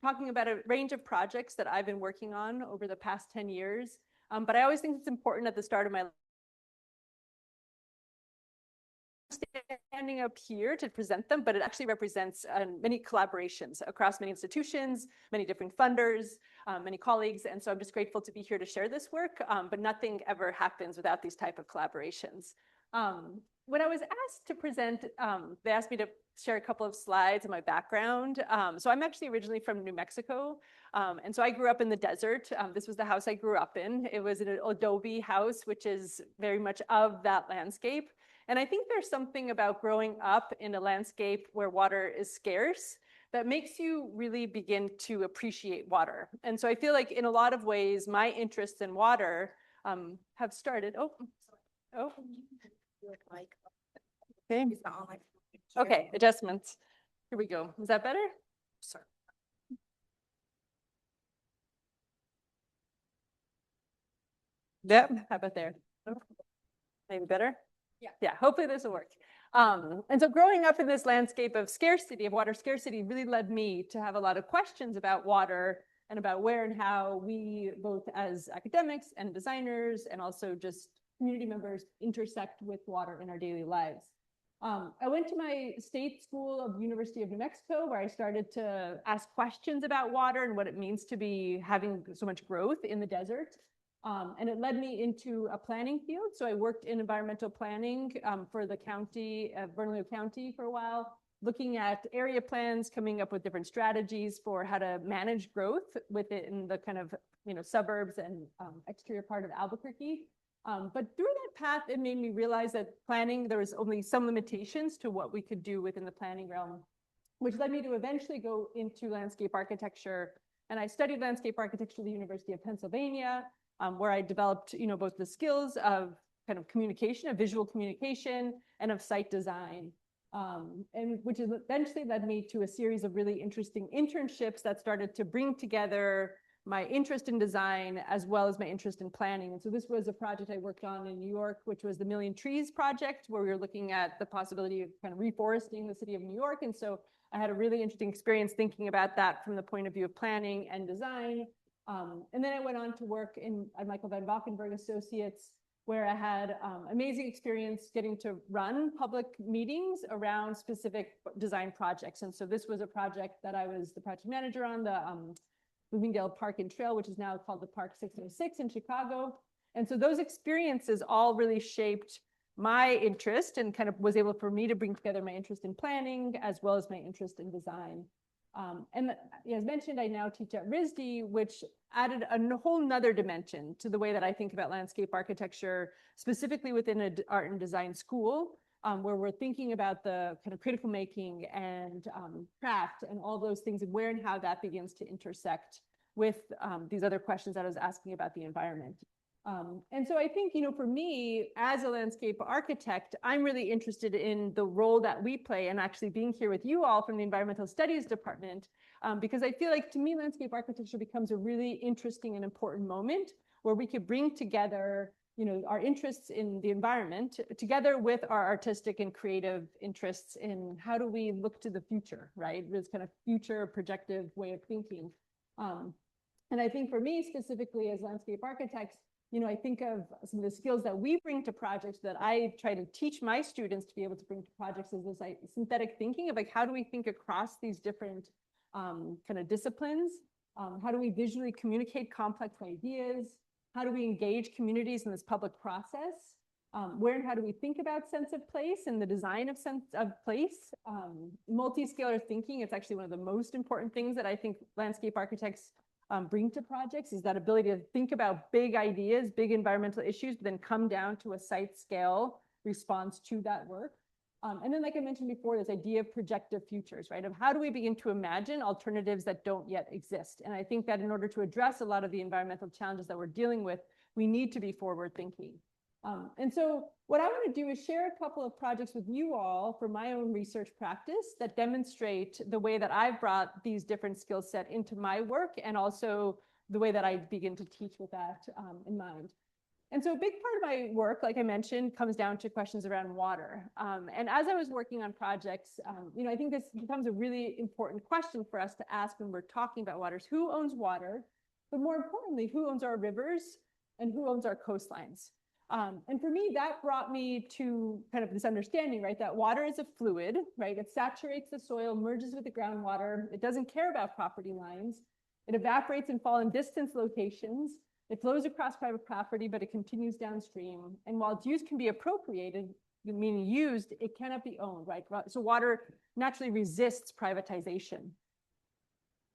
talking about a range of projects that I've been working on over the past 10 years. But I always think it's important at the start of my standing up here to present them, but it actually represents many collaborations across many institutions, many different funders, many colleagues. And so I'm just grateful to be here to share this work, but nothing ever happens without these type of collaborations. When I was asked to present, they asked me to share a couple of slides of my background. So I'm actually originally from New Mexico. And so I grew up in the desert. This was the house I grew up in. It was an adobe house, which is very much of that landscape. And I think there's something about growing up in a landscape where water is scarce that makes you really begin to appreciate water. And so I feel like in a lot of ways, my interests in water have started. Oh. Okay. Okay, adjustments. Here we go. Is that better? Sorry. Yep. How about there? Maybe better? Yeah, hopefully this will work. And so growing up in this landscape of scarcity, of water scarcity, really led me to have a lot of questions about water and about where and how we, both as academics and designers, and also just community members, intersect with water in our daily lives. I went to my state school of the University of New Mexico, where I started to ask questions about water and what it means to be having so much growth in the desert. And it led me into a planning field. So I worked in environmental planning for the county, Bernalillo County for a while, looking at area plans, coming up with different strategies for how to manage growth within the kind of, suburbs and exterior part of Albuquerque. But through that path, it made me realize that planning, there was only some limitations to what we could do within the planning realm, which led me to eventually go into landscape architecture. And I studied landscape architecture at the University of Pennsylvania, where I developed, both the skills of kind of communication, of visual communication, and of site design, and which eventually led me to a series of really interesting internships that started to bring together my interest in design as well as my interest in planning. And so this was a project I worked on in New York, which was the Million Trees Project, where we were looking at the possibility of kind of reforesting the city of New York. And so I had a really interesting experience thinking about that from the point of view of planning and design. And then I went on to work at Michael Van Valkenburg Associates, where I had amazing experience getting to run public meetings around specific design projects. And so this was a project that I was the project manager on, the Bloomingdale Park and Trail, which is now called the Park 606 in Chicago. And so those experiences all really shaped my interest and kind of was able for me to bring together my interest in planning as well as my interest in design. And as mentioned, I now teach at RISD, which added a whole nother dimension to the way that I think about landscape architecture, specifically within an art and design school, where we're thinking about the kind of critical making and craft and all those things, and where and how that begins to intersect with these other questions that I was asking about the environment. And so I think, for me, as a landscape architect, I'm really interested in the role that we play and actually being here with you all from the Environmental Studies Department, because I feel like, to me, landscape architecture becomes a really interesting and important moment where we could bring together, our interests in the environment together with our artistic and creative interests in how do we look to the future, right? This kind of future projective way of thinking. And I think for me, specifically as landscape architects, I think of some of the skills that we bring to projects that I try to teach my students to be able to bring to projects is this synthetic thinking of like, how do we think across these different kind of disciplines? How do we visually communicate complex ideas? How do we engage communities in this public process? Where and how do we think about sense of place and the design of sense of place? Multi-scalar thinking, it's actually one of the most important things that I think landscape architects bring to projects, is that ability to think about big ideas, big environmental issues, but then come down to a site scale response to that work. And then, like I mentioned before, this idea of projective futures, right? Of how do we begin to imagine alternatives that don't yet exist? And I think that in order to address a lot of the environmental challenges that we're dealing with, we need to be forward thinking. And so what I want to do is share a couple of projects with you all for my own research practice that demonstrate the way that I've brought these different skill set into my work, and also the way that I begin to teach with that in mind. And so a big part of my work, like I mentioned, comes down to questions around water. And as I was working on projects, I think this becomes a really important question for us to ask when we're talking about waters. Who owns water? But more importantly, who owns our rivers and who owns our coastlines? And for me, that brought me to kind of this understanding, right, that water is a fluid, right? It saturates the soil, merges with the groundwater. It doesn't care about property lines. It evaporates and falls in distance locations. It flows across private property, but it continues downstream. And while its use can be appropriated, meaning used, it cannot be owned, right? So water naturally resists privatization.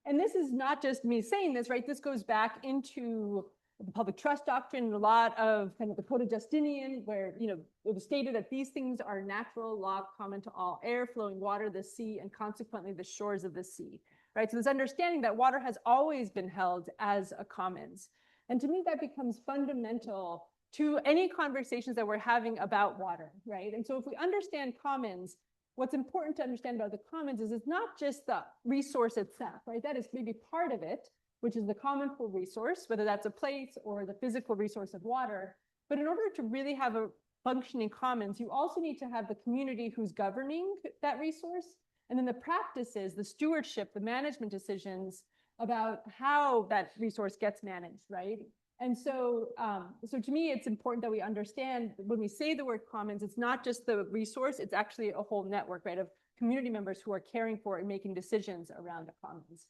And this is not just me saying this, right? This goes back into the public trust doctrine, a lot of kind of the Code of Justinian, where, it was stated that these things are natural law common to all: air, flowing water, the sea, and consequently the shores of the sea, right? So this understanding that water has always been held as a commons. And to me, that becomes fundamental to any conversations that we're having about water, right? And so if we understand commons, what's important to understand about the commons is it's not just the resource itself, right? That is maybe part of it, which is the common pool resource, whether that's a place or the physical resource of water. But in order to really have a functioning commons, you also need to have the community who's governing that resource. And then the practices, the stewardship, the management decisions about how that resource gets managed, right? And so, so to me, it's important that we understand when we say the word commons, it's not just the resource, it's actually a whole network, right, of community members who are caring for and making decisions around the commons.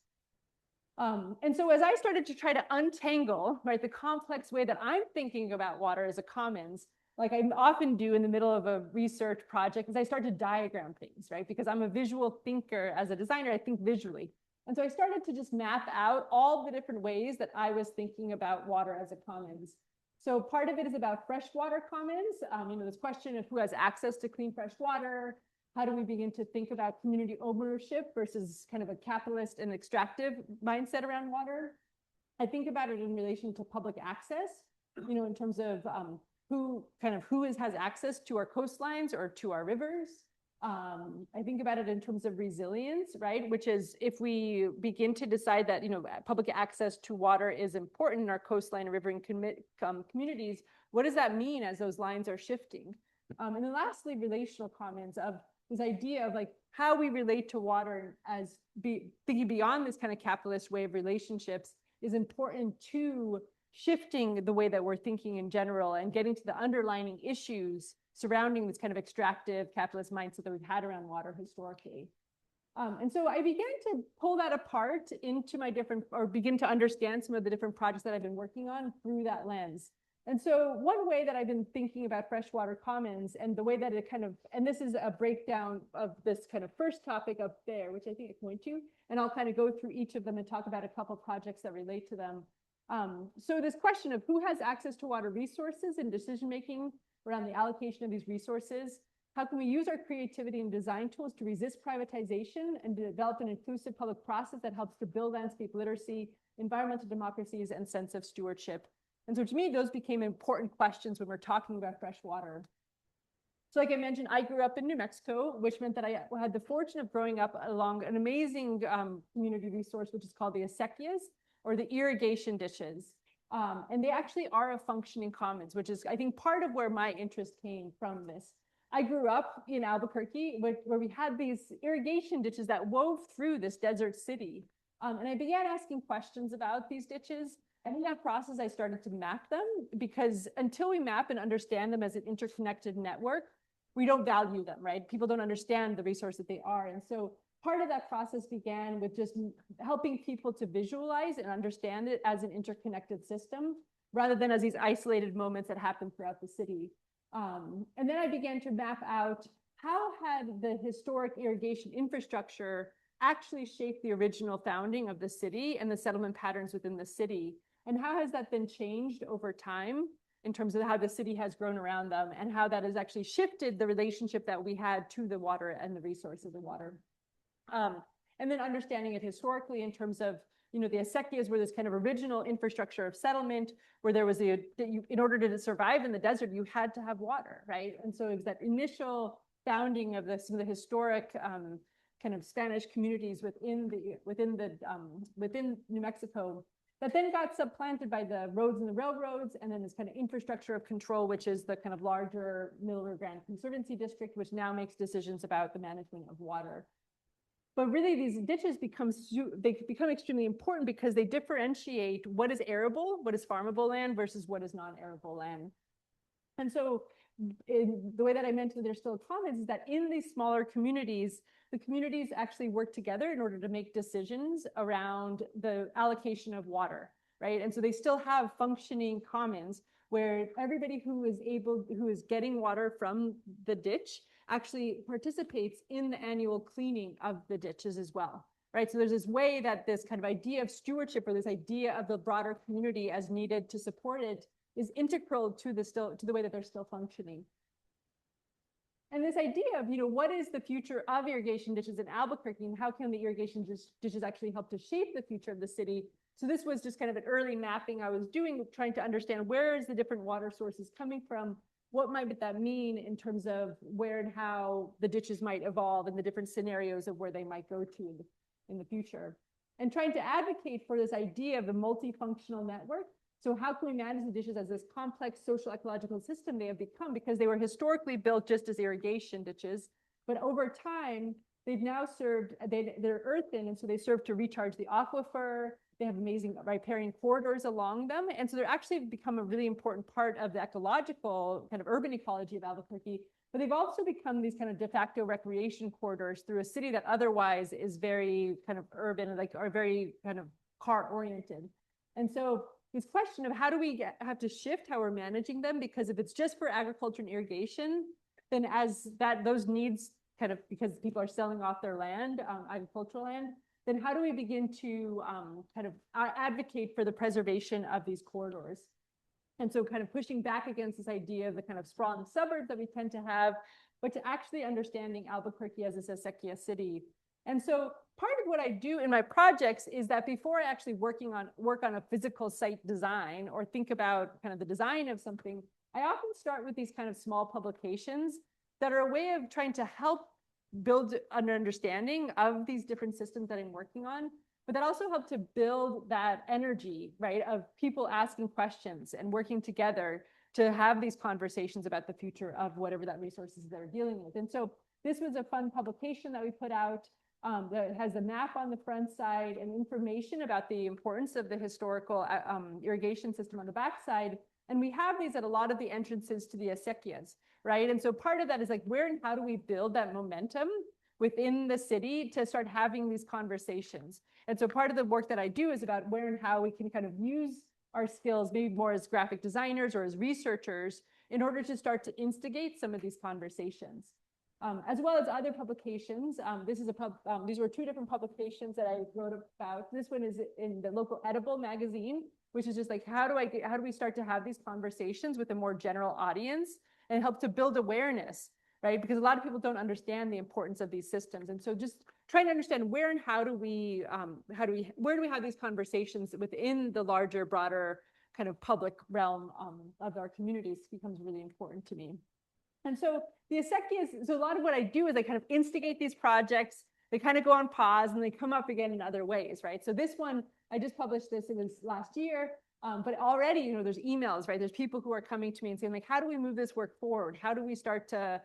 And so as I started to try to untangle, right, the complex way that I'm thinking about water as a commons, like I often do in the middle of a research project, is I start to diagram things, right? Because I'm a visual thinker. As a designer, I think visually. And so I started to just map out all the different ways that I was thinking about water as a commons. So part of it is about freshwater commons. This question of who has access to clean fresh water. How do we begin to think about community ownership versus kind of a capitalist and extractive mindset around water? I think about it in relation to public access, in terms of who has access to our coastlines or to our rivers. I think about it in terms of resilience, right? Which is if we begin to decide that, public access to water is important in our coastline and riverine communities, what does that mean as those lines are shifting? And then lastly, relational commons of this idea of like how we relate to water as thinking beyond this kind of capitalist way of relationships is important to shifting the way that we're thinking in general and getting to the underlying issues surrounding this kind of extractive capitalist mindset that we've had around water historically. And so I began to pull that apart into my begin to understand some of the different projects that I've been working on through that lens. And so one way that I've been thinking about freshwater commons and the way that it and this is a breakdown of this kind of first topic up there, which I think I point to, and I'll kind of go through each of them and talk about a couple of projects that relate to them. So this question of who has access to water resources and decision-making around the allocation of these resources, how can we use our creativity and design tools to resist privatization and to develop an inclusive public process that helps to build landscape literacy, environmental democracies, and sense of stewardship? And so to me, those became important questions when we're talking about fresh water. So like I mentioned, I grew up in New Mexico, which meant that I had the fortune of growing up along an amazing community resource, which is called the acequias, or the irrigation ditches. And they actually are a functioning commons, which is, I think, part of where my interest came from this. I grew up in Albuquerque, where we had these irrigation ditches that wove through this desert city. And I began asking questions about these ditches. And in that process, I started to map them, because until we map and understand them as an interconnected network, we don't value them, right? People don't understand the resource that they are. And so part of that process began with just helping people to visualize and understand it as an interconnected system, rather than as these isolated moments that happen throughout the city. And then I began to map out how had the historic irrigation infrastructure actually shaped the original founding of the city and the settlement patterns within the city. And how has that been changed over time in terms of how the city has grown around them, and how that has actually shifted the relationship that we had to the water and the resource of the water. And then understanding it historically in terms of, the acequias were this kind of original infrastructure of settlement where there was in order to survive in the desert, you had to have water, right? And so it was that initial founding of some of the historic kind of Spanish communities within New Mexico that then got supplanted by the roads and the railroads, and then this kind of infrastructure of control, which is the kind of larger Middle River Grand Conservancy District, which now makes decisions about the management of water. But really, these ditches become extremely important because they differentiate what is arable, what is farmable land versus what is non-arable land. And so the way that I mentioned there's still comments is that in these smaller communities, the communities actually work together in order to make decisions around the allocation of water, right? And so they still have functioning commons where everybody who is getting water from the ditch actually participates in the annual cleaning of the ditches as well, right? So there's this way that this kind of idea of stewardship, or this idea of the broader community as needed to support it, is integral to the way that they're still functioning. And this idea of, what is the future of irrigation ditches in Albuquerque, and how can the irrigation ditches actually help to shape the future of the city? So this was just kind of an early mapping I was doing, trying to understand where is the different water sources coming from, what might that mean in terms of where and how the ditches might evolve and the different scenarios of where they might go to in the future. And trying to advocate for this idea of the multifunctional network. So how can we manage the ditches as this complex social ecological system they have become, because they were historically built just as irrigation ditches, but over time, they've now served, they're earthen, and so they serve to recharge the aquifer. They have amazing riparian corridors along them. And so they're actually become a really important part of the ecological kind of urban ecology of Albuquerque. But they've also become these kind of de facto recreation corridors through a city that otherwise is very kind of urban, or very kind of car oriented. And so this question of how do we have to shift how we're managing them, because if it's just for agriculture and irrigation, then as those needs kind of, because people are selling off their land, agricultural land, then how do we begin to kind of advocate for the preservation of these corridors? And so kind of pushing back against this idea of the kind of sprawling suburbs that we tend to have, but to actually understanding Albuquerque as a acequia city. And so part of what I do in my projects is that before I actually work on a physical site design or think about kind of the design of something, I often start with these kind of small publications that are a way of trying to help build an understanding of these different systems that I'm working on, but that also help to build that energy, right, of people asking questions and working together to have these conversations about the future of whatever that resources they're dealing with. And so this was a fun publication that we put out that has a map on the front side and information about the importance of the historical irrigation system on the back side. And we have these at a lot of the entrances to the acequias, right? And so part of that is like, where and how do we build that momentum within the city to start having these conversations? And so part of the work that I do is about where and how we can kind of use our skills, maybe more as graphic designers or as researchers, in order to start to instigate some of these conversations. As well as other publications. These were two different publications that I wrote about. This one is in the local Edible magazine, which is just like, how do we start to have these conversations with a more general audience and help to build awareness, right? Because a lot of people don't understand the importance of these systems. And so just trying to understand where and where do we have these conversations within the larger, broader kind of public realm of our communities becomes really important to me. And so the acequias, so a lot of what I do is I kind of instigate these projects, they kind of go on pause and they come up again in other ways, right? So this one, I just published this, it was last year, but already, there's emails, right? There's people who are coming to me and saying like, how do we move this work forward? How do we start to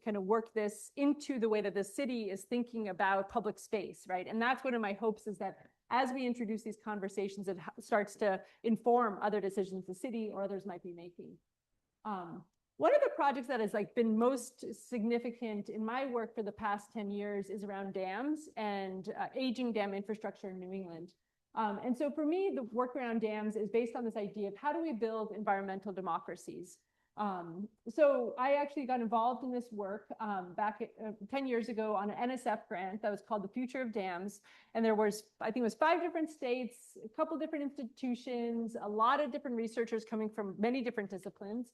kind of work this into the way that the city is thinking about public space, right? And that's one of my hopes, is that as we introduce these conversations, it starts to inform other decisions the city or others might be making. One of the projects that has been most significant in my work for the past 10 years is around dams and aging dam infrastructure in New England. And so for me, the work around dams is based on this idea of how do we build environmental democracies? So I actually got involved in this work back 10 years ago on an NSF grant that was called The Future of Dams. And there was, I think it was 5 different states, a couple different institutions, a lot of different researchers coming from many different disciplines.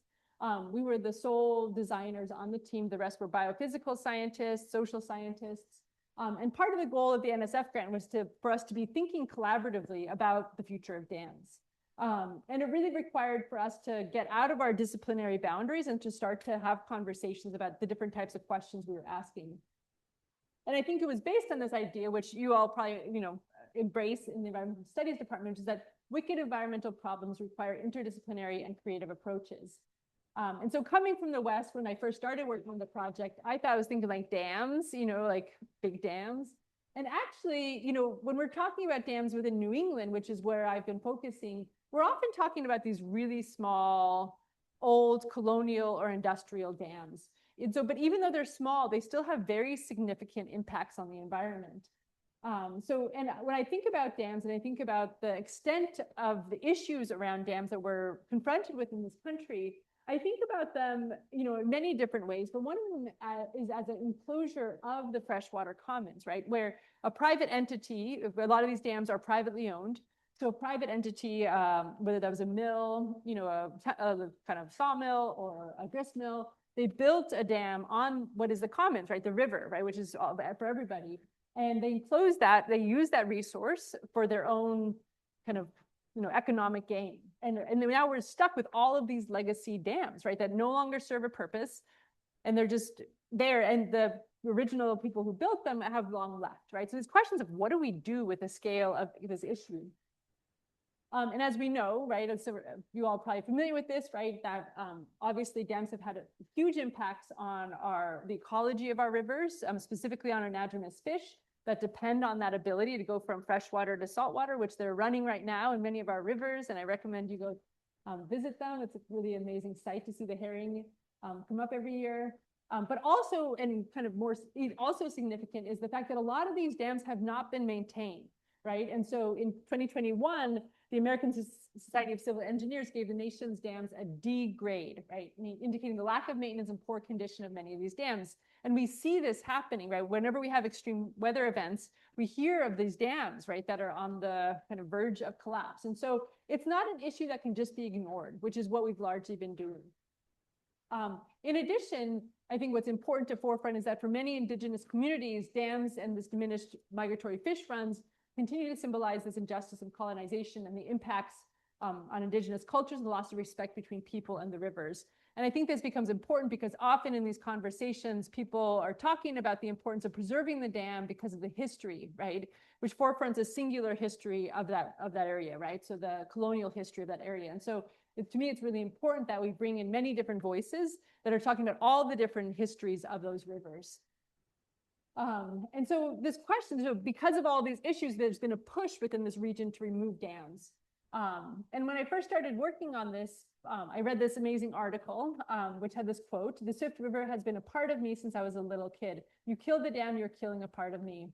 We were the sole designers on the team. The rest were biophysical scientists, social scientists. And part of the goal of the NSF grant was for us to be thinking collaboratively about the future of dams. And it really required for us to get out of our disciplinary boundaries and to start to have conversations about the different types of questions we were asking. And I think it was based on this idea, which you all probably, embrace in the environmental studies department, which is that wicked environmental problems require interdisciplinary and creative approaches. And so coming from the West, when I first started working on the project, I thought I was thinking like dams, like big dams. And actually, when we're talking about dams within New England, which is where I've been focusing, we're often talking about these really small, old colonial or industrial dams. And so, but even though they're small, they still have very significant impacts on the environment. And when I think about dams and I think about the extent of the issues around dams that we're confronted with in this country, I think about them, in many different ways, but one of them is as an enclosure of the freshwater commons, right? Where a private entity, a lot of these dams are privately owned. So a private entity, whether that was a mill, a kind of sawmill or a grist mill, they built a dam on what is the commons, right? The river, right? Which is all for everybody. And they enclose that, they use that resource for their own kind of, economic gain. And now we're stuck with all of these legacy dams, right? That no longer serve a purpose. And they're just there. And the original people who built them have long left, right? So there's questions of what do we do with the scale of this issue? And as we know, right, so you all probably familiar with this, right, that obviously dams have had huge impacts on the ecology of our rivers, specifically on anadromous fish that depend on that ability to go from freshwater to saltwater, which they're running right now in many of our rivers. And I recommend you go visit them. It's a really amazing sight to see the herring come up every year. But also, and kind of more, also significant is the fact that a lot of these dams have not been maintained, right? And so in 2021, the American Society of Civil Engineers gave the nation's dams a D grade, right? Indicating the lack of maintenance and poor condition of many of these dams. And we see this happening, right? Whenever we have extreme weather events, we hear of these dams, right, that are on the kind of verge of collapse. And so it's not an issue that can just be ignored, which is what we've largely been doing. In addition, I think what's important to forefront is that for many indigenous communities, dams and this diminished migratory fish runs continue to symbolize this injustice of colonization and the impacts on indigenous cultures and the loss of respect between people and the rivers. And I think this becomes important because often in these conversations, people are talking about the importance of preserving the dam because of the history, right? Which forefronts a singular history of that area, right? So the colonial history of that area. And so to me, it's really important that we bring in many different voices that are talking about all the different histories of those rivers. And so this question, so because of all these issues, there's been a push within this region to remove dams. And when I first started working on this, I read this amazing article, which had this quote: "The Swift River has been a part of me since I was a little kid. You kill the dam, you're killing a part of me."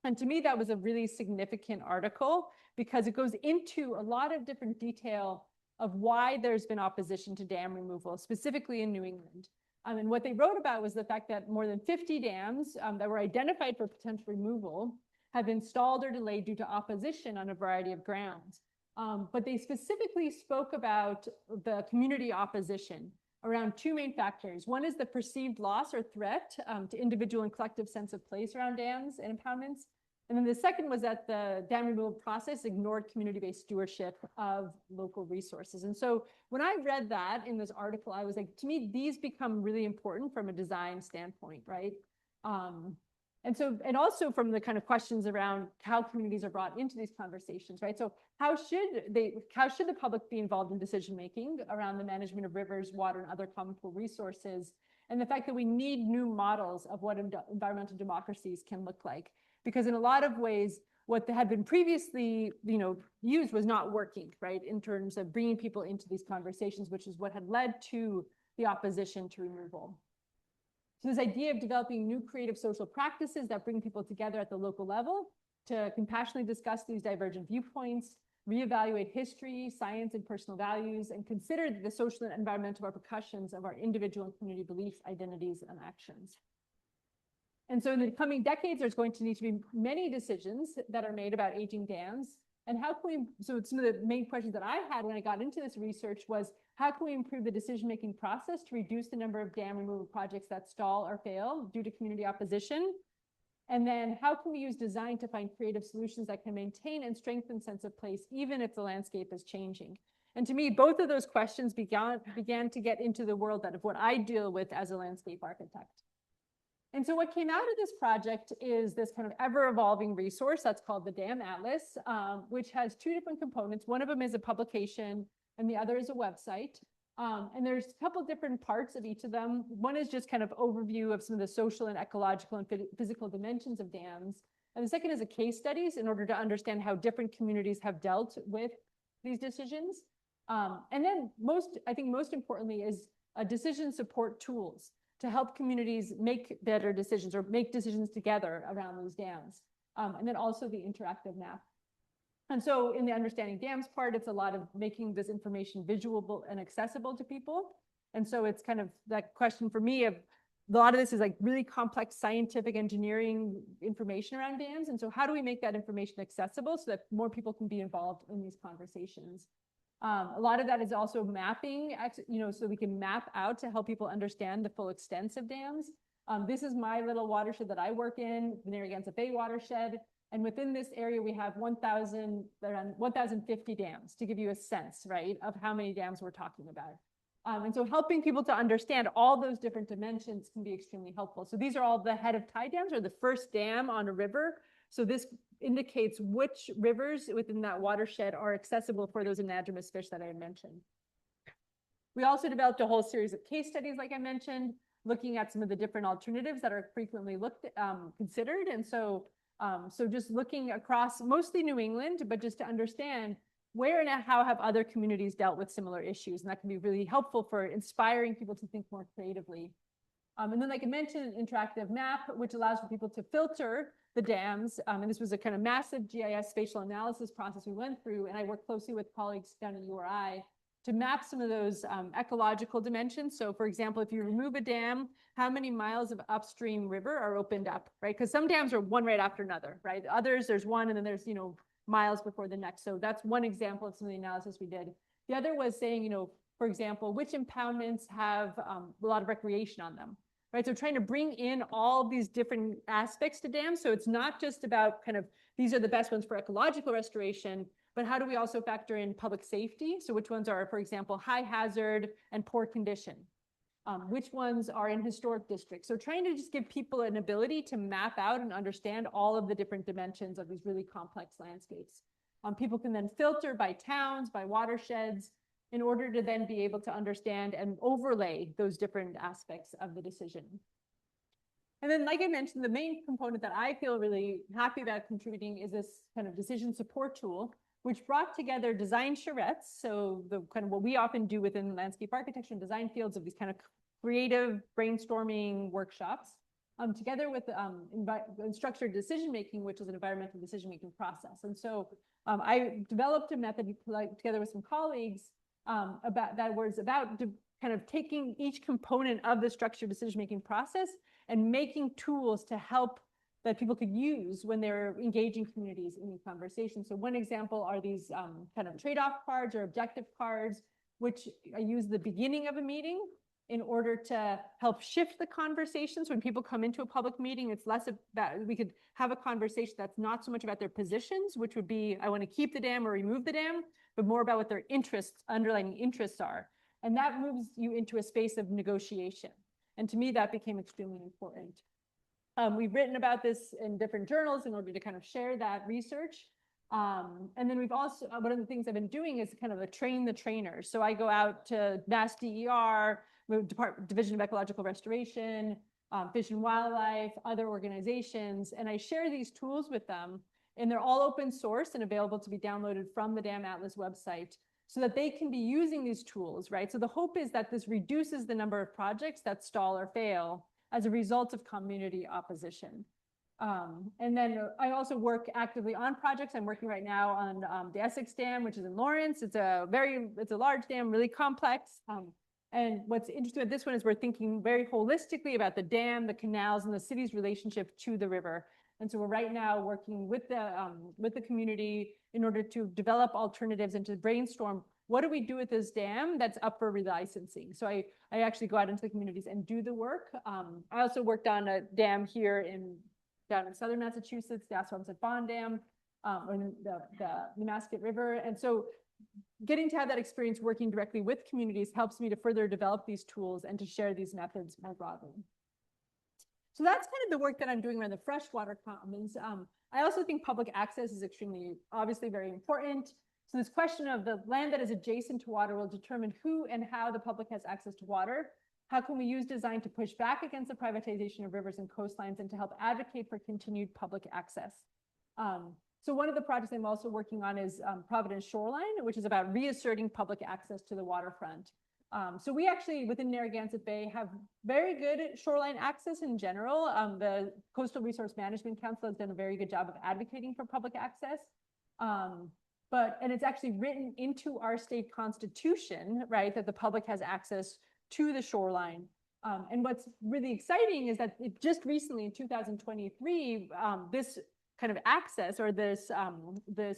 And to me, that was a really significant article because it goes into a lot of different detail of why there's been opposition to dam removal, specifically in New England. And what they wrote about was the fact that more than 50 dams that were identified for potential removal have been stalled or delayed due to opposition on a variety of grounds. But they specifically spoke about the community opposition around two main factors. One is the perceived loss or threat to individual and collective sense of place around dams and impoundments. And then the second was that the dam removal process ignored community-based stewardship of local resources. And so when I read that in this article, I was like, to me, these become really important from a design standpoint, right? And also from the kind of questions around how communities are brought into these conversations, right? So how should the public be involved in decision-making around the management of rivers, water, and other common pool resources? And the fact that we need new models of what environmental democracies can look like. Because in a lot of ways, what had been previously, used was not working, right? In terms of bringing people into these conversations, which is what had led to the opposition to removal. So this idea of developing new creative social practices that bring people together at the local level to compassionately discuss these divergent viewpoints, reevaluate history, science, and personal values, and consider the social and environmental repercussions of our individual and community beliefs, identities, and actions. And so in the coming decades, there's going to need to be many decisions that are made about aging dams. And how can we, so some of the main questions that I had when I got into this research was, how can we improve the decision-making process to reduce the number of dam removal projects that stall or fail due to community opposition? And then how can we use design to find creative solutions that can maintain and strengthen sense of place, even if the landscape is changing? And to me, both of those questions began to get into the world of what I deal with as a landscape architect. And so what came out of this project is this kind of ever-evolving resource that's called the Dam Atlas, which has two different components. One of them is a publication, and the other is a website. And there's a couple different parts of each of them. One is just kind of overview of some of the social and ecological and physical dimensions of dams. And the second is a case studies in order to understand how different communities have dealt with these decisions. And then I think most importantly is decision support tools to help communities make better decisions or make decisions together around those dams. And then also the interactive map. And so in the understanding dams part, it's a lot of making this information visual and accessible to people. And so it's kind of that question for me of a lot of this is like really complex scientific engineering information around dams. And so how do we make that information accessible so that more people can be involved in these conversations? A lot of that is also mapping, so we can map out to help people understand the full extents of dams. This is my little watershed that I work in, the Narragansett Bay watershed. And within this area, we have 1,050 dams to give you a sense, right, of how many dams we're talking about. And so helping people to understand all those different dimensions can be extremely helpful. So these are all the head of tide dams or the first dam on a river. So this indicates which rivers within that watershed are accessible for those anadromous fish that I mentioned. We also developed a whole series of case studies, like I mentioned, looking at some of the different alternatives that are frequently considered. And so just looking across mostly New England, but just to understand where and how have other communities dealt with similar issues. And that can be really helpful for inspiring people to think more creatively. And then like I mentioned, an interactive map, which allows for people to filter the dams. And this was a kind of massive GIS spatial analysis process we went through. And I worked closely with colleagues down at URI to map some of those ecological dimensions. So for example, if you remove a dam, how many miles of upstream river are opened up, right? Because some dams are one right after another, right? Others, there's one and then there's, miles before the next. So that's one example of some of the analysis we did. The other was saying, for example, which impoundments have a lot of recreation on them, right? So trying to bring in all these different aspects to dams. So it's not just about kind of, these are the best ones for ecological restoration, but how do we also factor in public safety? So which ones are, for example, high hazard and poor condition? Which ones are in historic districts? So trying to just give people an ability to map out and understand all of the different dimensions of these really complex landscapes. People can then filter by towns, by watersheds, in order to then be able to understand and overlay those different aspects of the decision. And then, like I mentioned, the main component that I feel really happy about contributing is this kind of decision support tool, which brought together design charrettes. So the kind of what we often do within landscape architecture and design fields of these kind of creative brainstorming workshops, together with structured decision-making, which is an environmental decision-making process. And so I developed a method together with some colleagues about kind of taking each component of the structured decision-making process and making tools to help that people could use when they're engaging communities in these conversations. So one example are these kind of trade-off cards or objective cards, which I use the beginning of a meeting in order to help shift the conversations. When people come into a public meeting, it's less about, we could have a conversation that's not so much about their positions, which would be, I want to keep the dam or remove the dam, but more about what their underlying interests are. And that moves you into a space of negotiation. And to me, that became extremely important. We've written about this in different journals in order to kind of share that research. And then we've also, one of the things I've been doing is kind of a train the trainers. So I go out to Mass DER, Division of Ecological Restoration, Fish and Wildlife, other organizations, and I share these tools with them, and they're all open source and available to be downloaded from the Dam Atlas website so that they can be using these tools, right? So the hope is that this reduces the number of projects that stall or fail as a result of community opposition. And then I also work actively on projects. I'm working right now on the Essex Dam, which is in Lawrence. It's a large dam, really complex. And what's interesting with this one is we're thinking very holistically about the dam, the canals, and the city's relationship to the river. And so we're right now working with the community in order to develop alternatives and to brainstorm, what do we do with this dam that's up for relicensing? So I actually go out into the communities and do the work. I also worked on a dam here down in southern Massachusetts, the Assawamsett Pond Dam, or the Nemasket River. And so getting to have that experience working directly with communities helps me to further develop these tools and to share these methods more broadly. So that's kind of the work that I'm doing around the freshwater commons. I also think public access is extremely, obviously very important. So this question of the land that is adjacent to water will determine who and how the public has access to water. How can we use design to push back against the privatization of rivers and coastlines and to help advocate for continued public access? So one of the projects I'm also working on is Providence Shoreline, which is about reasserting public access to the waterfront. So we actually, within Narragansett Bay, have very good shoreline access in general. The Coastal Resource Management Council has done a very good job of advocating for public access. And it's actually written into our state constitution, right, that the public has access to the shoreline. And what's really exciting is that it just recently in 2023, this kind of access or this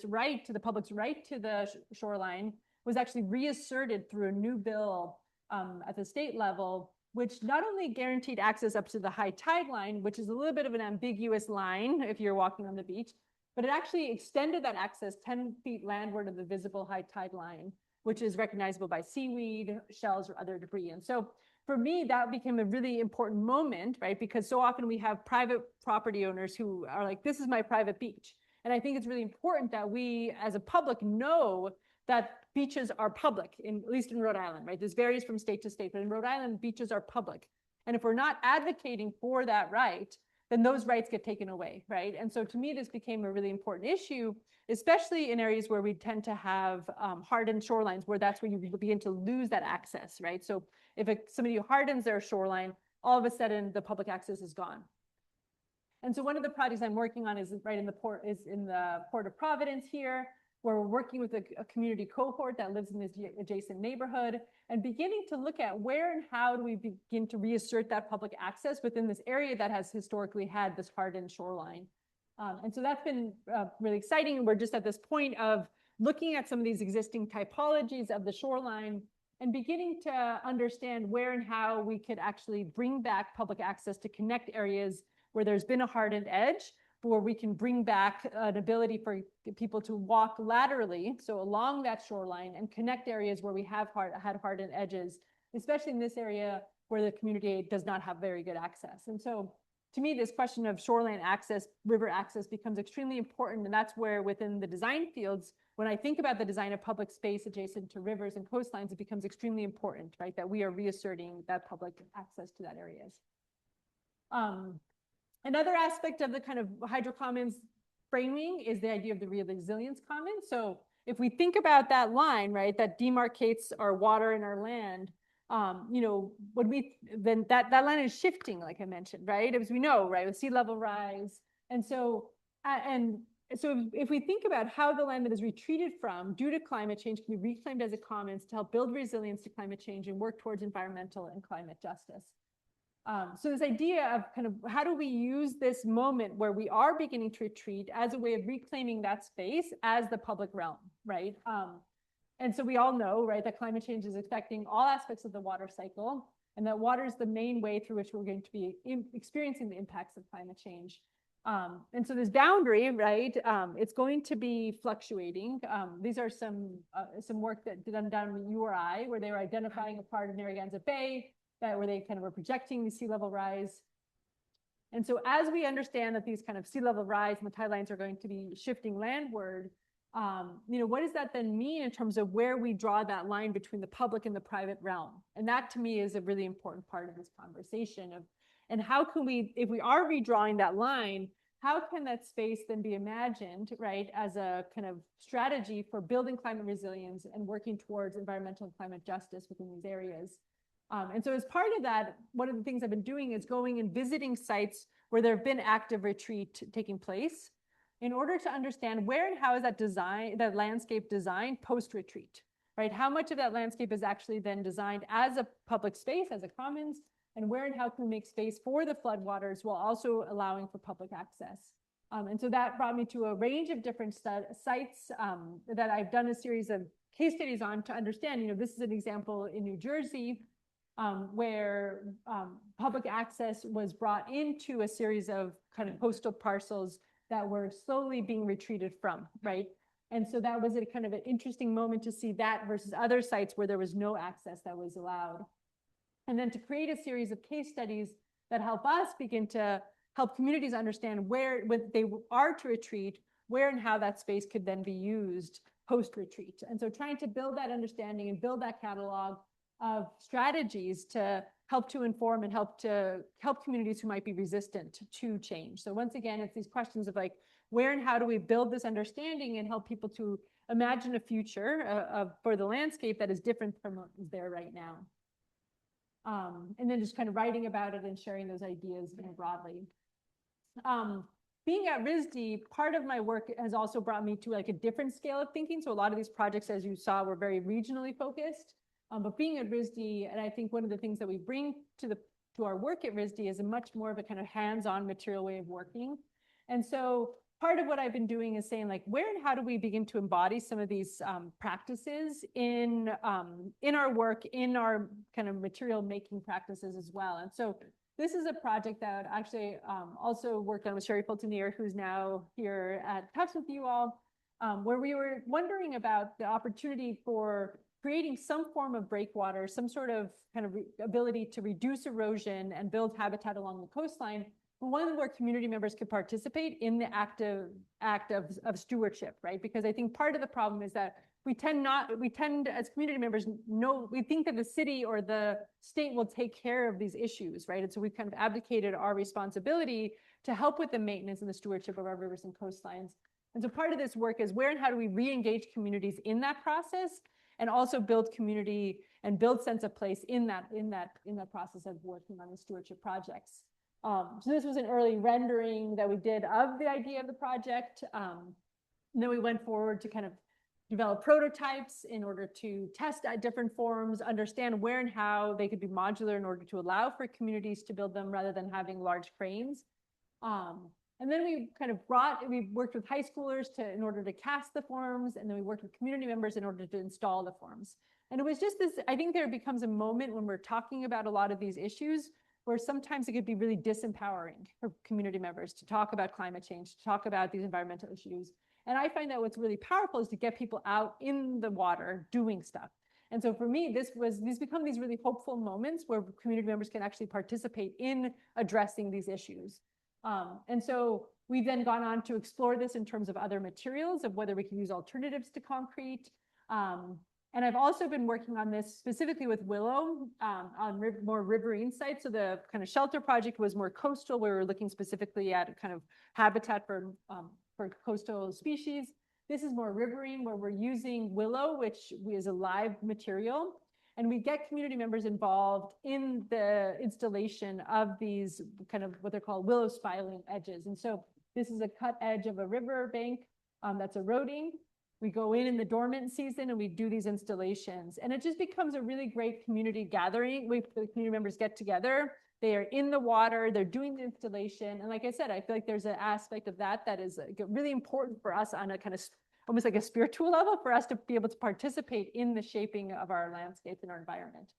right to the public's right to the shoreline was actually reasserted through a new bill at the state level, which not only guaranteed access up to the high tide line, which is a little bit of an ambiguous line if you're walking on the beach, but it actually extended that access 10 feet landward of the visible high tide line, which is recognizable by seaweed, shells, or other debris. And so for me, that became a really important moment, right? Because so often we have private property owners who are like, this is my private beach. And I think it's really important that we as a public know that beaches are public, at least in Rhode Island, right? This varies from state to state, but in Rhode Island, beaches are public. And if we're not advocating for that right, then those rights get taken away, right? And so to me, this became a really important issue, especially in areas where we tend to have hardened shorelines, where that's where you begin to lose that access, right? So if somebody hardens their shoreline, all of a sudden the public access is gone. And so one of the projects I'm working on is right in the port, is in the Port of Providence here, where we're working with a community cohort that lives in this adjacent neighborhood and beginning to look at where and how do we begin to reassert that public access within this area that has historically had this hardened shoreline. And so that's been really exciting. And we're just at this point of looking at some of these existing typologies of the shoreline and beginning to understand where and how we could actually bring back public access to connect areas where there's been a hardened edge, where we can bring back an ability for people to walk laterally, so along that shoreline, and connect areas where we have had hardened edges, especially in this area where the community does not have very good access. And so to me, this question of shoreline access, river access becomes extremely important. And that's where within the design fields, when I think about the design of public space adjacent to rivers and coastlines, it becomes extremely important, right? That we are reasserting that public access to that areas. Another aspect of the kind of hydrocommons framing is the idea of the resilience commons. So if we think about that line, right, that demarcates our water and our land, then that line is shifting, like I mentioned, right? As we know, right, with sea level rise. And so if we think about how the land that is retreated from due to climate change can be reclaimed as a commons to help build resilience to climate change and work towards environmental and climate justice. So this idea of kind of how do we use this moment where we are beginning to retreat as a way of reclaiming that space as the public realm, right? And so we all know, right, that climate change is affecting all aspects of the water cycle, and that water is the main way through which we're going to be experiencing the impacts of climate change. And so this boundary, right, it's going to be fluctuating. These are some work that done with URI, where they were identifying a part of Narragansett Bay where they kind of were projecting the sea level rise. And so as we understand that these kind of sea level rise and the tide lines are going to be shifting landward, what does that then mean in terms of where we draw that line between the public and the private realm? And that to me is a really important part of this conversation and how can we, if we are redrawing that line, how can that space then be imagined, right, as a kind of strategy for building climate resilience and working towards environmental and climate justice within these areas? And so as part of that, one of the things I've been doing is going and visiting sites where there have been active retreat taking place in order to understand where and how is that landscape designed post-retreat, right? How much of that landscape is actually then designed as a public space, as a commons, and where and how can we make space for the floodwaters while also allowing for public access? And so that brought me to a range of different sites that I've done a series of case studies on to understand, this is an example in New Jersey, where public access was brought into a series of kind of coastal parcels that were slowly being retreated from, right? And so that was a kind of an interesting moment to see that versus other sites where there was no access that was allowed. And then to create a series of case studies that help us begin to help communities understand where when they are to retreat, where and how that space could then be used post-retreat. And so trying to build that understanding and build that catalog of strategies to help to inform and help communities who might be resistant to change. So once again, it's these questions of like, where and how do we build this understanding and help people to imagine a future for the landscape that is different from what is there right now. And then just kind of writing about it and sharing those ideas more broadly. Being at RISD, part of my work has also brought me to like a different scale of thinking. So a lot of these projects, as you saw, were very regionally focused. But being at RISD, and I think one of the things that we bring to our work at RISD is a much more of a kind of hands-on material way of working. And so part of what I've been doing is saying like, where and how do we begin to embody some of these practices in our work, in our kind of material making practices as well. And so this is a project that I actually also worked on with Sherry Fulton-Neer, who's now here at Tufts with you all, where we were wondering about the opportunity for creating some form of breakwater, some sort of kind of ability to reduce erosion and build habitat along the coastline, one where community members could participate in the act of stewardship, right? Because I think part of the problem is that we tend as community members, we think that the city or the state will take care of these issues, right? And so we've kind of abdicated our responsibility to help with the maintenance and the stewardship of our rivers and coastlines. And so part of this work is where and how do we re-engage communities in that process and also build community and build sense of place in that process of working on the stewardship projects. So this was an early rendering that we did of the idea of the project. And then we went forward to kind of develop prototypes in order to test at different forms, understand where and how they could be modular in order to allow for communities to build them rather than having large cranes. And then we worked with high schoolers in order to cast the forms, and then we worked with community members in order to install the forms. And it was just this, I think there becomes a moment when we're talking about a lot of these issues where sometimes it could be really disempowering for community members to talk about climate change, to talk about these environmental issues. And I find that what's really powerful is to get people out in the water doing stuff. And so for me, these become these really hopeful moments where community members can actually participate in addressing these issues. And so we've then gone on to explore this in terms of other materials, of whether we can use alternatives to concrete. And I've also been working on this specifically with willow on more riverine sites. So the kind of shelter project was more coastal, where we were looking specifically at kind of habitat for coastal species. This is more riverine, where we're using willow, which is a live material. And we get community members involved in the installation of these kind of what they're called willow spiling edges. And so this is a cut edge of a river bank that's eroding. We go in the dormant season and we do these installations. And it just becomes a really great community gathering. The community members get together. They are in the water. They're doing the installation. And like I said, I feel like there's an aspect of that is really important for us on a kind of almost like a spiritual level, for us to be able to participate in the shaping of our landscape and our environment.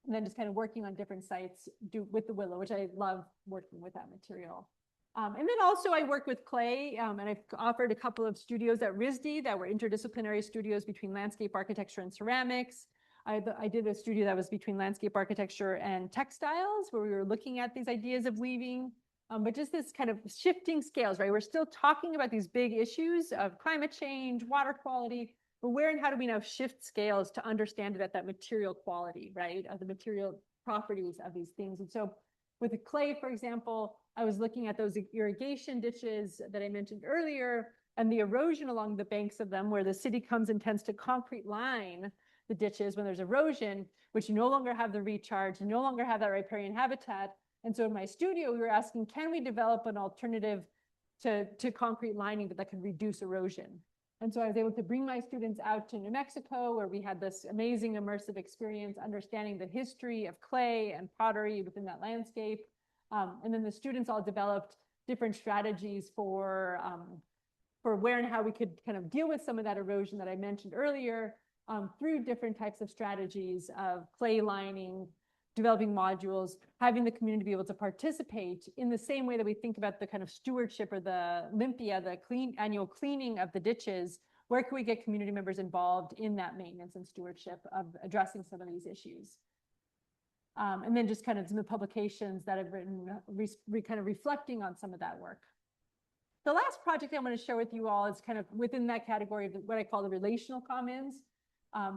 And then just kind of working on different sites with the willow, which I love working with that material. And then also I work with clay, and I've offered a couple of studios at RISD that were interdisciplinary studios between landscape architecture and ceramics. I did a studio that was between landscape architecture and textiles, where we were looking at these ideas of weaving. But just this kind of shifting scales, right? We're still talking about these big issues of climate change, water quality, but where and how do we now shift scales to understand it at that material quality, right? Of the material properties of these things. And so with the clay, for example, I was looking at those irrigation ditches that I mentioned earlier and the erosion along the banks of them, where the city comes and tends to concrete line the ditches when there's erosion, which you no longer have the recharge, you no longer have that riparian habitat. And so in my studio, we were asking, can we develop an alternative to concrete lining that could reduce erosion? And so I was able to bring my students out to New Mexico, where we had this amazing immersive experience, understanding the history of clay and pottery within that landscape. And then the students all developed different strategies for where and how we could kind of deal with some of that erosion that I mentioned earlier through different types of strategies of clay lining, developing modules, having the community be able to participate in the same way that we think about the kind of stewardship or the limpia, the annual cleaning of the ditches. Where can we get community members involved in that maintenance and stewardship of addressing some of these issues? And then just kind of some of the publications that I've written, kind of reflecting on some of that work. The last project I want to share with you all is kind of within that category of what I call the relational commons.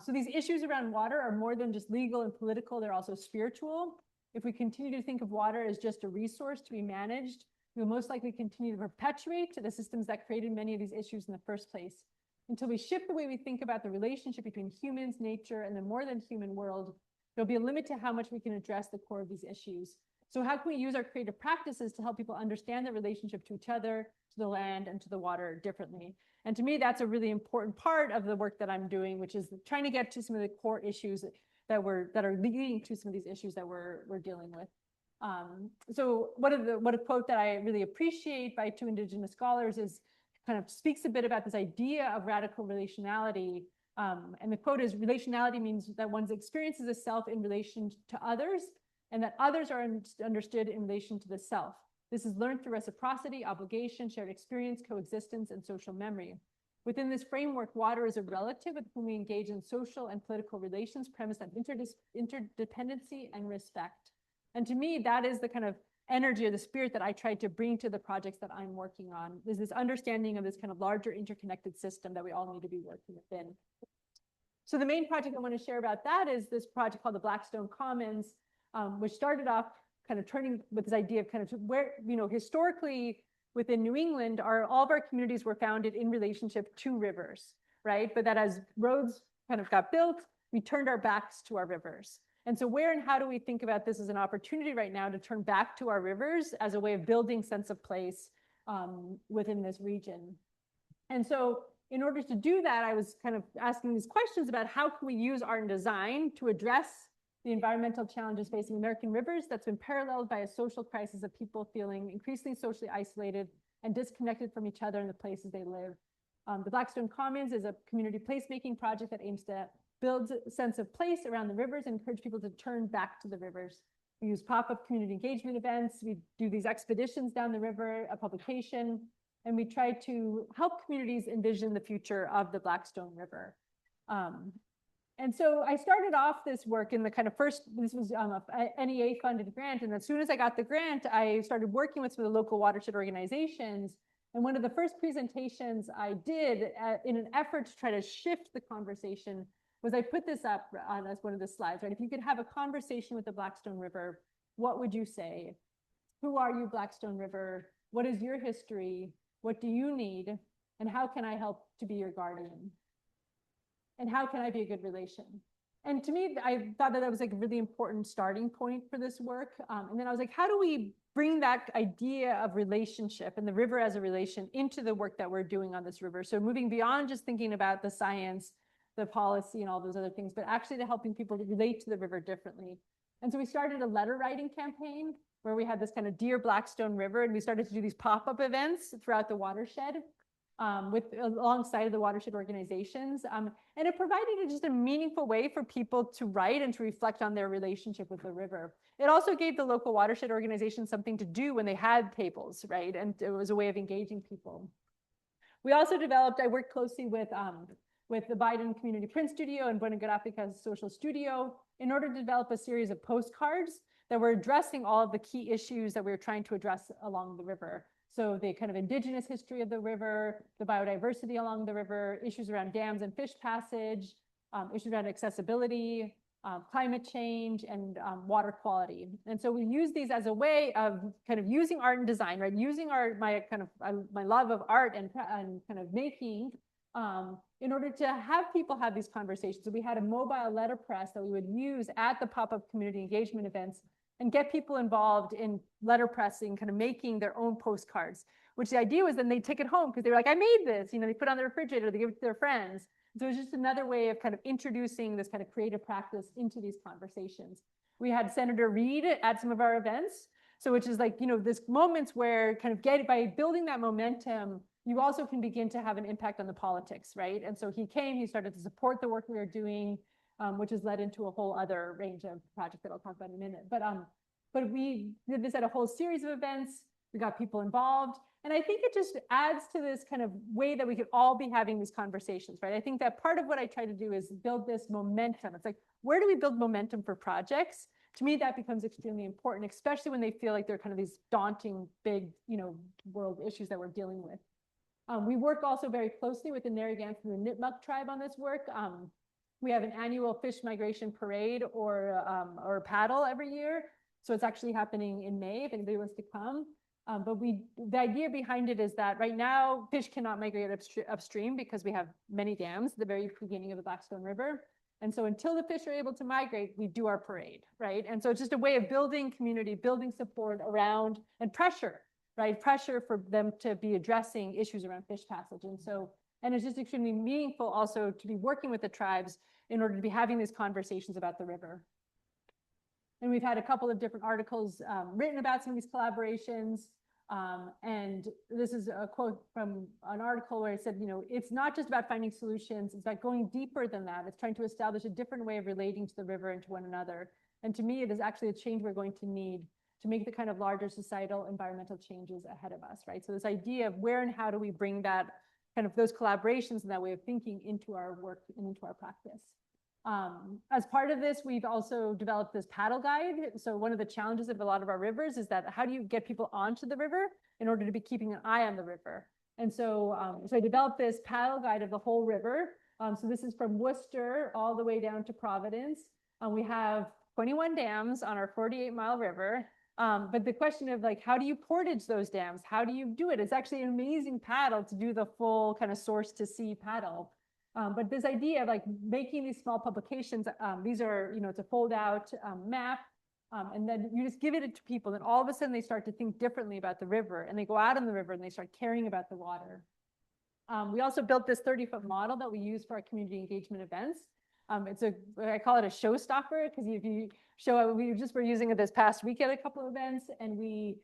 So these issues around water are more than just legal and political, they're also spiritual. If we continue to think of water as just a resource to be managed, we will most likely continue to perpetuate the systems that created many of these issues in the first place. Until we shift the way we think about the relationship between humans, nature, and the more than human world, there'll be a limit to how much we can address the core of these issues. So how can we use our creative practices to help people understand the relationship to each other, to the land, and to the water differently? And to me, that's a really important part of the work that I'm doing, which is trying to get to some of the core issues that are leading to some of these issues that we're dealing with. So what a quote that I really appreciate by two Indigenous scholars is kind of speaks a bit about this idea of radical relationality. And the quote is, relationality means that one's experiences a self in relation to others, and that others are understood in relation to the self. This is learned through reciprocity, obligation, shared experience, coexistence, and social memory. Within this framework, water is a relative with whom we engage in social and political relations premised on interdependency and respect. And to me, that is the kind of energy or the spirit that I tried to bring to the projects that I'm working on. There's this understanding of this kind of larger interconnected system that we all need to be working within. So the main project I want to share about that is this project called the Blackstone Commons, which started off kind of turning with this idea of kind of where, historically within New England, all of our communities were founded in relationship to rivers, right? But that as roads kind of got built, we turned our backs to our rivers. And so where and how do we think about this as an opportunity right now to turn back to our rivers as a way of building sense of place within this region? And so in order to do that, I was kind of asking these questions about how can we use art and design to address the environmental challenges facing American rivers that's been paralleled by a social crisis of people feeling increasingly socially isolated and disconnected from each other in the places they live. The Blackstone Commons is a community placemaking project that aims to build a sense of place around the rivers and encourage people to turn back to the rivers. We use pop-up community engagement events. We do these expeditions down the river, a publication, and we try to help communities envision the future of the Blackstone River. And so I started off this work in the kind of first, this was a NEA funded grant. And as soon as I got the grant, I started working with some of the local watershed organizations. And one of the first presentations I did in an effort to try to shift the conversation was I put this up as one of the slides, right? If you could have a conversation with the Blackstone River, what would you say? Who are you, Blackstone River? What is your history? What do you need? And how can I help to be your guardian? And how can I be a good relation? And to me, I thought that was like a really important starting point for this work. And then I was like, how do we bring that idea of relationship and the river as a relation into the work that we're doing on this river? So moving beyond just thinking about the science, the policy, and all those other things, but actually to helping people to relate to the river differently. And so we started a letter writing campaign where we had this kind of Dear Blackstone River, and we started to do these pop-up events throughout the watershed alongside the watershed organizations. And it provided just a meaningful way for people to write and to reflect on their relationship with the river. It also gave the local watershed organizations something to do when they had tables, right? And it was a way of engaging people. We also developed, I worked closely with the Biden Community Print Studio and Buena Grafica's Social Studio in order to develop a series of postcards that were addressing all of the key issues that we were trying to address along the river. So the kind of indigenous history of the river, the biodiversity along the river, issues around dams and fish passage, issues around accessibility, climate change, and water quality. And so we use these as a way of kind of using art and design, right? Using my love of art and kind of making in order to have people have these conversations. So we had a mobile letterpress that we would use at the pop-up community engagement events and get people involved in letterpressing, kind of making their own postcards, which the idea was then they take it home because they were like, I made this, they put it on the refrigerator, they give it to their friends. So it was just another way of kind of introducing this kind of creative practice into these conversations. We had Senator Reid at some of our events. So which is like, this moments where kind of by building that momentum, you also can begin to have an impact on the politics, right? And so he came, he started to support the work we were doing, which has led into a whole other range of projects that I'll talk about in a minute. But we did this at a whole series of events. We got people involved. And I think it just adds to this kind of way that we could all be having these conversations, right? I think that part of what I try to do is build this momentum. It's like, where do we build momentum for projects to me, that becomes extremely important, especially when they feel like they're kind of these daunting, big, world issues that we're dealing with. We work also very closely with the Narragansett and the Nipmuc tribe on this work. We have an annual fish migration parade or paddle every year. So it's actually happening in May if anybody wants to come. But the idea behind it is that right now fish cannot migrate upstream because we have many dams at the very beginning of the Blackstone River. And so until the fish are able to migrate, we do our parade, right? And so it's just a way of building community, building support around and pressure, right? Pressure for them to be addressing issues around fish passage. And it's just extremely meaningful also to be working with the tribes in order to be having these conversations about the river. And we've had a couple of different articles written about some of these collaborations. And this is a quote from an article where it said, it's not just about finding solutions, it's about going deeper than that. It's trying to establish a different way of relating to the river and to one another. And to me, it is actually a change we're going to need to make the kind of larger societal environmental changes ahead of us, right? So this idea of where and how do we bring that kind of those collaborations and that way of thinking into our work and into our practice. As part of this, we've also developed this paddle guide. So one of the challenges of a lot of our rivers is that how do you get people onto the river in order to be keeping an eye on the river? And so I developed this paddle guide of the whole river. So this is from Worcester all the way down to Providence. We have 21 dams on our 48-mile river. But the question of how do you portage those dams? How do you do it? It's actually an amazing paddle to do the full kind of source to sea paddle. But this idea of making these small publications, these are, it's a fold out map, and then you just give it to people and all of a sudden they start to think differently about the river and they go out on the river and they start caring about the water. We also built this 30-foot model that we use for our community engagement events. I call it a showstopper because if you show up, we just were using it this past week at a couple of events and you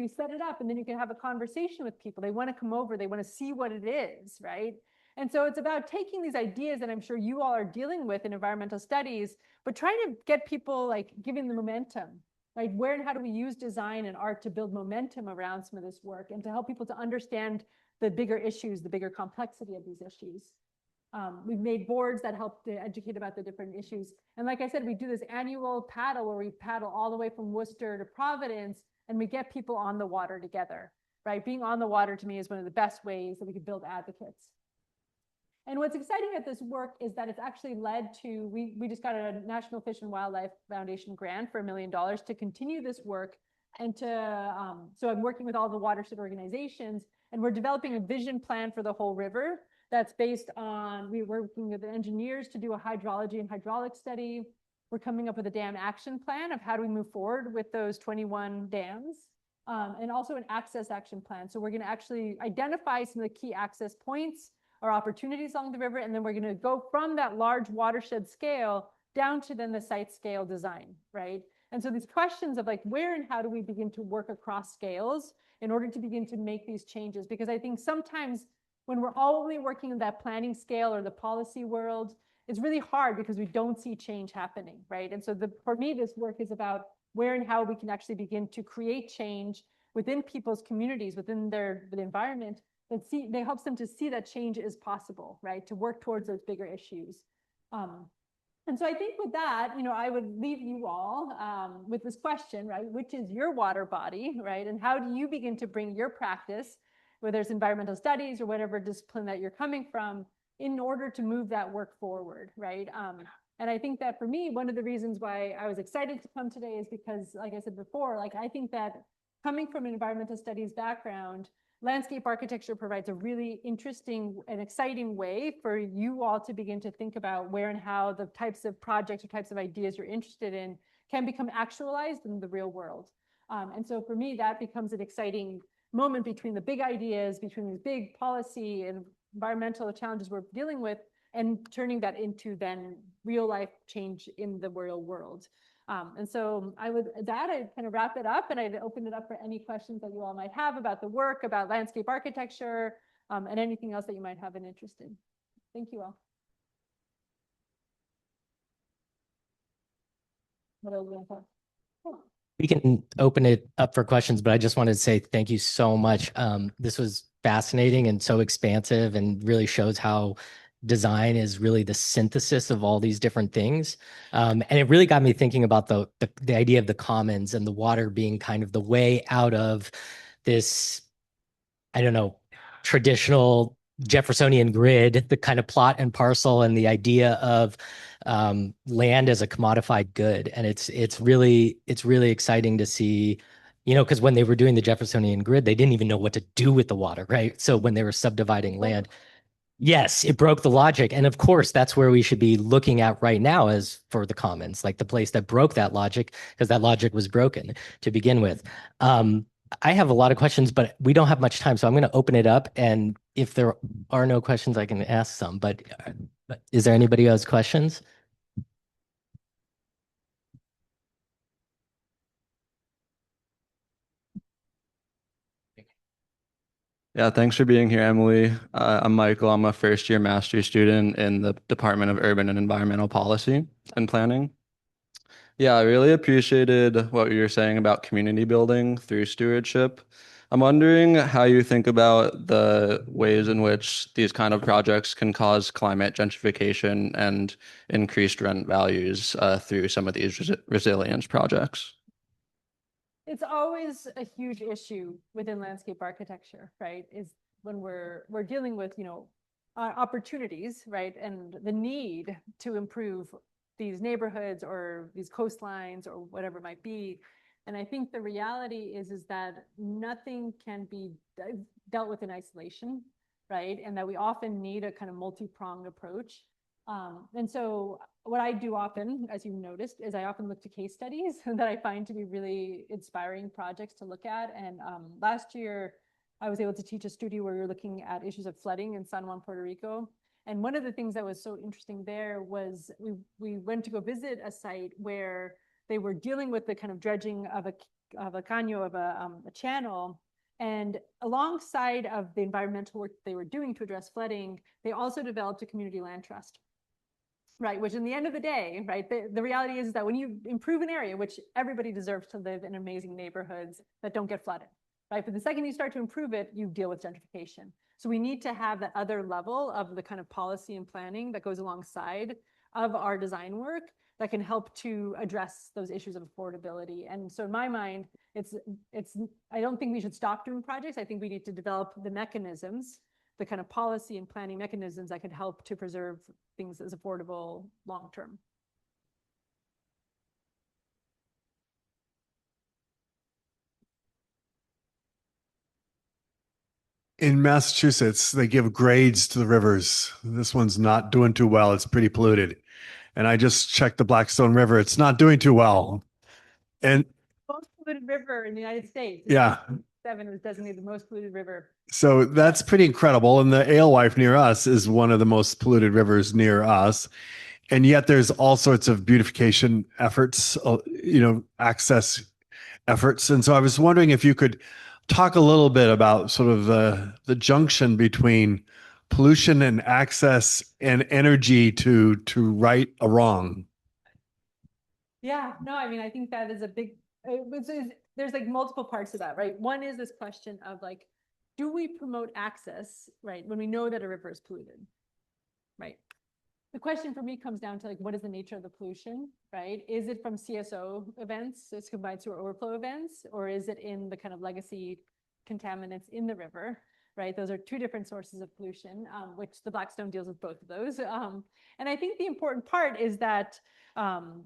set it up and then you can have a conversation with people. They want to come over, they want to see what it is, right? And so it's about taking these ideas that I'm sure you all are dealing with in environmental studies, but trying to get people giving the momentum, right? Where and how do we use design and art to build momentum around some of this work and to help people to understand the bigger issues, the bigger complexity of these issues. We've made boards that help to educate about the different issues. And like I said, we do this annual paddle where we paddle all the way from Worcester to Providence and we get people on the water together, right? Being on the water to me is one of the best ways that we could build advocates. And what's exciting at this work is that it's actually led to, we just got a National Fish and Wildlife Foundation grant for $1 million to continue this work. And so I'm working with all the watershed organizations and we're developing a vision plan for the whole river that's based on, we're working with the engineers to do a hydrology and hydraulic study. We're coming up with a dam action plan of how do we move forward with those 21 dams and also an access action plan. So we're going to actually identify some of the key access points or opportunities along the river. And then we're going to go from that large watershed scale down to then the site scale design, right? And so these questions of where and how do we begin to work across scales in order to begin to make these changes? Because I think sometimes when we're only working in that planning scale or the policy world, it's really hard because we don't see change happening, right? And so for me, this work is about where and how we can actually begin to create change within people's communities, within the environment, that helps them to see that change is possible, right? To work towards those bigger issues. And so I think with that, I would leave you all with this question, right? Which is your water body, right? And how do you begin to bring your practice, whether it's environmental studies or whatever discipline that you're coming from, in order to move that work forward, right? And I think that for me, one of the reasons why I was excited to come today is because, like I said before, I think that coming from an environmental studies background, landscape architecture provides a really interesting and exciting way for you all to begin to think about where and how the types of projects or types of ideas you're interested in can become actualized in the real world. And so for me, that becomes an exciting moment between the big ideas, between these big policy and environmental challenges we're dealing with, and turning that into then real life change in the real world. And so I'd kind of wrap it up and I'd open it up for any questions that you all might have about the work, about landscape architecture, and anything else that you might have an interest in. Thank you all. We can open it up for questions, but I just wanted to say thank you so much. This was fascinating and so expansive and really shows how design is really the synthesis of all these different things. And it really got me thinking about the idea of the commons and the water being kind of the way out of this, I don't know, traditional Jeffersonian grid, the kind of plot and parcel, and the idea of land as a commodified good. And it's really exciting to see, because when they were doing the Jeffersonian grid, they didn't even know what to do with the water, right? So when they were subdividing land, yes, it broke the logic. And of course, that's where we should be looking at right now as for the commons, like the place that broke that logic, because that logic was broken to begin with. I have a lot of questions, but we don't have much time. So I'm going to open it up. And if there are no questions, I can ask some. But is there anybody who has questions? Yeah, thanks for being here, Emily. I'm Michael. I'm a first-year master's student in the Department of Urban and Environmental Policy and Planning. Yeah, I really appreciated what you were saying about community building through stewardship. I'm wondering how you think about the ways in which these kind of projects can cause climate gentrification and increased rent values through some of these resilience projects. It's always a huge issue within landscape architecture, right? Is when we're dealing with, opportunities, right? And the need to improve these neighborhoods or these coastlines or whatever it might be. And I think the reality is that nothing can be dealt with in isolation, right? And that we often need a kind of multi-pronged approach. And so what I do often, as you noticed, is I often look to case studies that I find to be really inspiring projects to look at. And last year, I was able to teach a studio where we were looking at issues of flooding in San Juan, Puerto Rico. And one of the things that was so interesting there was we went to go visit a site where they were dealing with the kind of dredging of a caño, of a channel. And alongside of the environmental work they were doing to address flooding, they also developed a community land trust. Right, which in the end of the day, right, the reality is that when you improve an area, which everybody deserves to live in amazing neighborhoods that don't get flooded, right? But the second you start to improve it, you deal with gentrification. So we need to have that other level of the kind of policy and planning that goes alongside of our design work that can help to address those issues of affordability. And so in my mind, I don't think we should stop doing projects. I think we need to develop the mechanisms, the kind of policy and planning mechanisms that could help to preserve things as affordable long term. In Massachusetts, they give grades to the rivers. This one's not doing too well. It's pretty polluted. And I just checked the Blackstone River. It's not doing too well. And most polluted river in the United States. Yeah. 7 was designated the most polluted river. So that's pretty incredible. And the Alewife near us is one of the most polluted rivers near us. And yet there's all sorts of beautification efforts, access efforts. And so I was wondering if you could talk a little bit about sort of the junction between pollution and access and energy to right a wrong. Yeah, no, I mean, I think that is a big, there's like multiple parts to that, right? One is this question of like, do we promote access, right, when we know that a river is polluted, right? The question for me comes down to like, what is the nature of the pollution, right? Is it from CSO events, it's combined sewer overflow events, or is it in the kind of legacy contaminants in the river, right? Those are two different sources of pollution, which the Blackstone deals with both of those. And I think the important part is that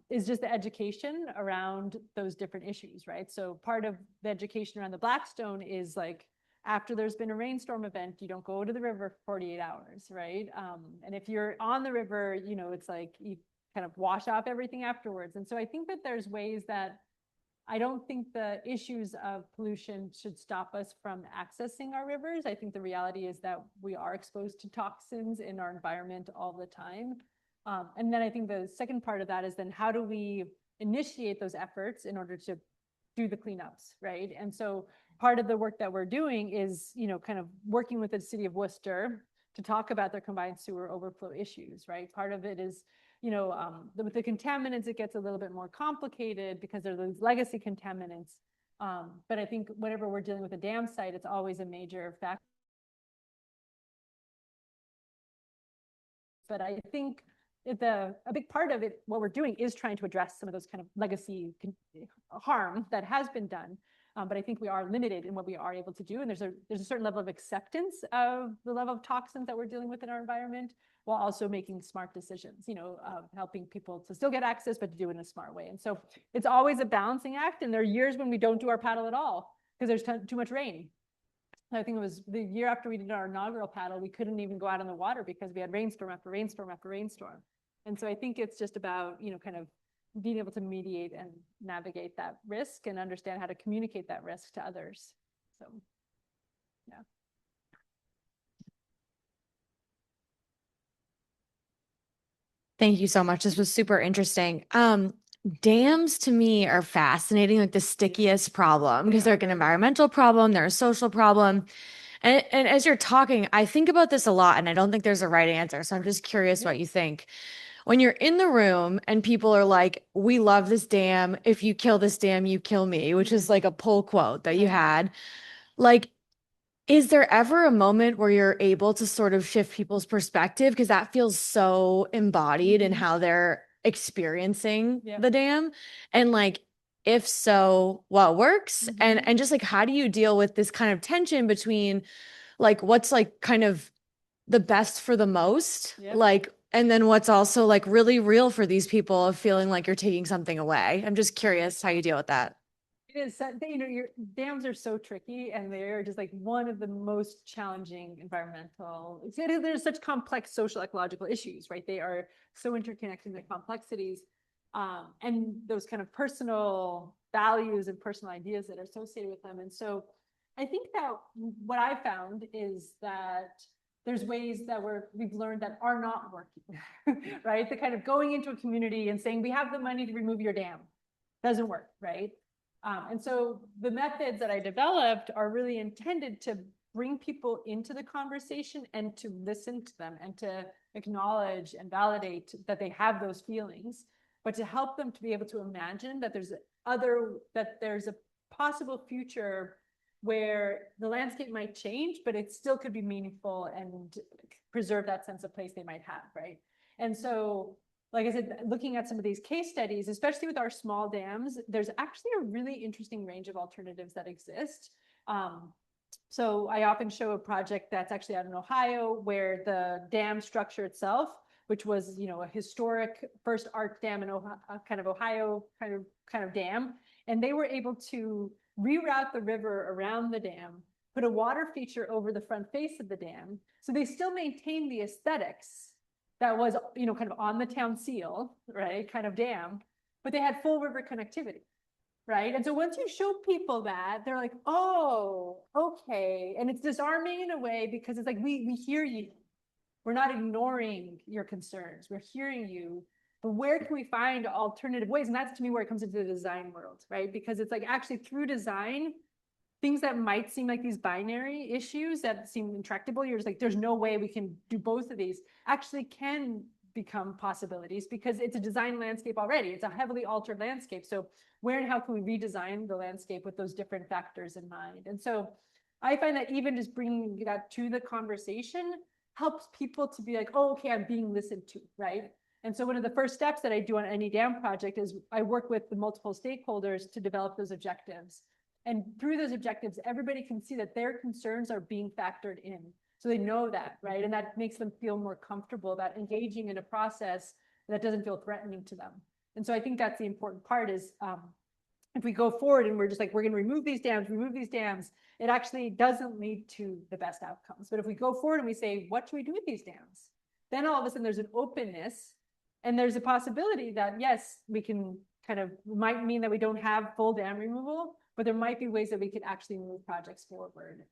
is just the education around those different issues, right? So part of the education around the Blackstone is like, after there's been a rainstorm event, you don't go to the river for 48 hours, right? And if you're on the river, it's like you kind of wash off everything afterwards. And so I think that there's ways that I don't think the issues of pollution should stop us from accessing our rivers. I think the reality is that we are exposed to toxins in our environment all the time. And then I think the second part of that is then how do we initiate those efforts in order to do the cleanups, right? And so part of the work that we're doing is, kind of working with the city of Worcester to talk about their combined sewer overflow issues, right? Part of it is, with the contaminants, it gets a little bit more complicated because there are those legacy contaminants. But I think whenever we're dealing with a dam site, it's always a major factor. But I think a big part of it, what we're doing is trying to address some of those kind of legacy harm that has been done. But I think we are limited in what we are able to do. And there's a certain level of acceptance of the level of toxins that we're dealing with in our environment, while also making smart decisions, helping people to still get access, but to do it in a smart way. And so it's always a balancing act. And there are years when we don't do our paddle at all because there's too much rain. I think it was the year after we did our inaugural paddle, we couldn't even go out on the water because we had rainstorm after rainstorm after rainstorm. And so I think it's just about, kind of being able to mediate and navigate that risk and understand how to communicate that risk to others. So, yeah. Thank you so much. This was super interesting. Dams to me are fascinating, like the stickiest problem, because they're like an environmental problem, they're a social problem. And as you're talking, I think about this a lot, and I don't think there's a right answer. So I'm just curious what you think. When you're in the room and people are like, we love this dam. If you kill this dam, you kill me, which is like a pull quote that you had. Like, is there ever a moment where you're able to sort of shift people's perspective? Because that feels so embodied in how they're experiencing the dam. And like, if so, what works? And just like, how do you deal with this kind of tension between like, what's like kind of the best for the most? Like, and then what's also like really real for these people of feeling like you're taking something away? I'm just curious how you deal with that. It is, your dams are so tricky, and they're just like one of the most challenging environmental. There's such complex social ecological issues, right? They are so interconnected, the complexities, and those kind of personal values and personal ideas that are associated with them. And so, I think that what I found is that there's ways that we've learned that are not working, right? The kind of going into a community and saying we have the money to remove your dam doesn't work, right? And so the methods that I developed are really intended to bring people into the conversation and to listen to them and to acknowledge and validate that they have those feelings, but to help them to be able to imagine that there's a possible future where the landscape might change, but it still could be meaningful and preserve that sense of place they might have, right? And so, like I said, looking at some of these case studies, especially with our small dams, there's actually a really interesting range of alternatives that exist. So I often show a project that's actually out in Ohio, where the dam structure itself, which was, a historic first art dam in Ohio, kind of dam, and they were able to reroute the river around the dam, put a water feature over the front face of the dam, so they still maintain the aesthetics that was, kind of on the town seal, right, kind of dam, but they had full river connectivity, right? And so once you show people that, they're like, oh, okay. And it's disarming in a way, because it's like, we hear you. We're not ignoring your concerns. We're hearing you. But where can we find alternative ways? And that's, to me, where it comes into the design world, right? Because it's like, actually through design, things that might seem like these binary issues that seem intractable, you're just like, there's no way we can do both of these, actually can become possibilities, because it's a design landscape already. It's a heavily altered landscape. So where and how can we redesign the landscape with those different factors in mind? And so I find that even just bringing that to the conversation helps people to be like, oh, okay, I'm being listened to, right? And so one of the first steps that I do on any dam project is I work with the multiple stakeholders to develop those objectives. And through those objectives, everybody can see that their concerns are being factored in. So they know that, right? And that makes them feel more comfortable about engaging in a process that doesn't feel threatening to them. And so I think that's the important part is, if we go forward and we're just like, we're going to remove these dams, it actually doesn't lead to the best outcomes. But if we go forward and we say, what should we do with these dams? Then all of a sudden there's an openness, and there's a possibility that, yes, we can might mean that we don't have full dam removal, but there might be ways that we could actually move projects forward.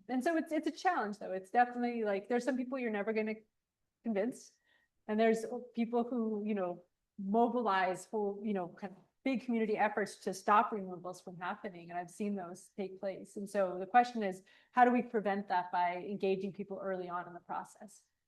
And so it's a challenge, though. It's definitely like, there's some people you're never going to convince. And there's people who, mobilize full, kind of big community efforts to stop removals from happening. And I've seen those take place. And so the question is, how do we prevent that by engaging people early on in the process?